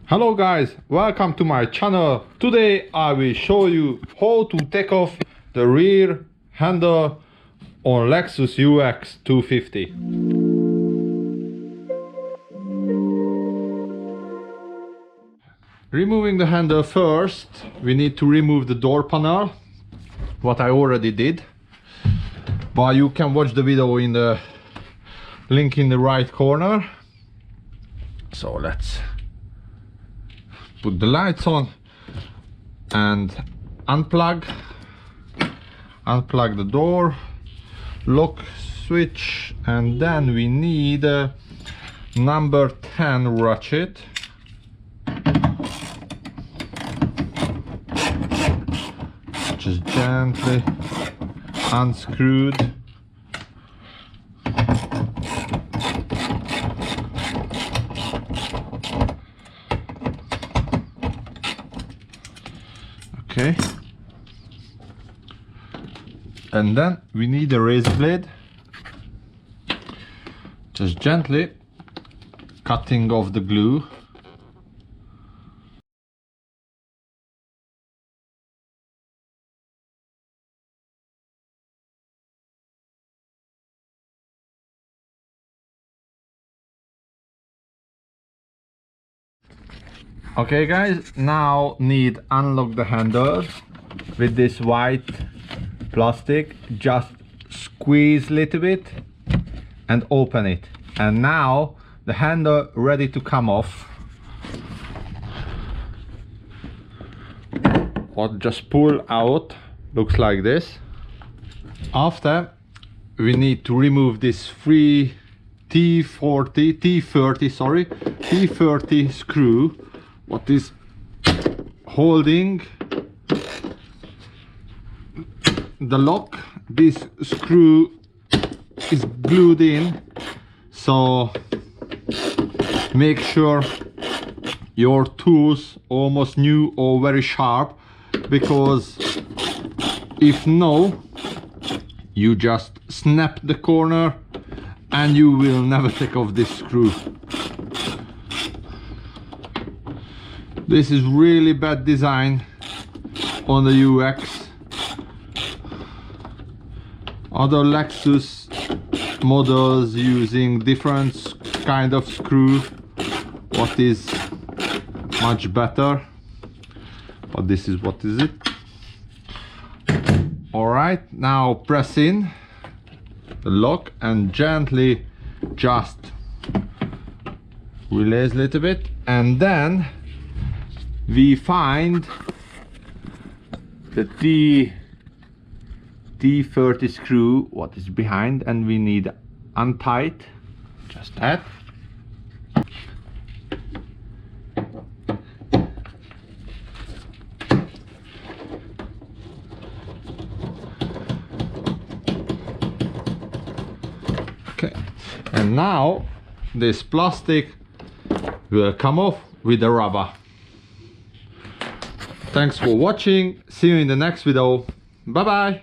Hello guys, welcome to my channel. Today I will show you how to take off the rear handle on Lexus UX 250. Removing the handle first, we need to remove the door panel, what I already did. But you can watch the video in the link in the right corner. So let's put the lights on and unplug the door, lock switch, and then we need a number 10 ratchet. Just gently unscrewed. Okay, and then we need a razor blade, just gently cutting off the glue. Okay guys, now need unlock the handle with this white plastic. Just squeeze a little bit and open it, and now the handle ready to come off. Or just pull out, looks like this. After, we need to remove this free T30 screw, what is holding the lock. This screw is glued in, so make sure your tools almost new or very sharp, because if no, you just snap the corner and you will never take off this screw. This is really bad design on the UX. Other Lexus models using different kind of screw, what is much better, but this is what is it. Alright, now press in the lock and gently just release a little bit, and then we find the T30 screw what is behind, and we need untight, just that. Okay, and now this plastic will come off with the rubber. Thanks for watching, see you in the next video, bye bye.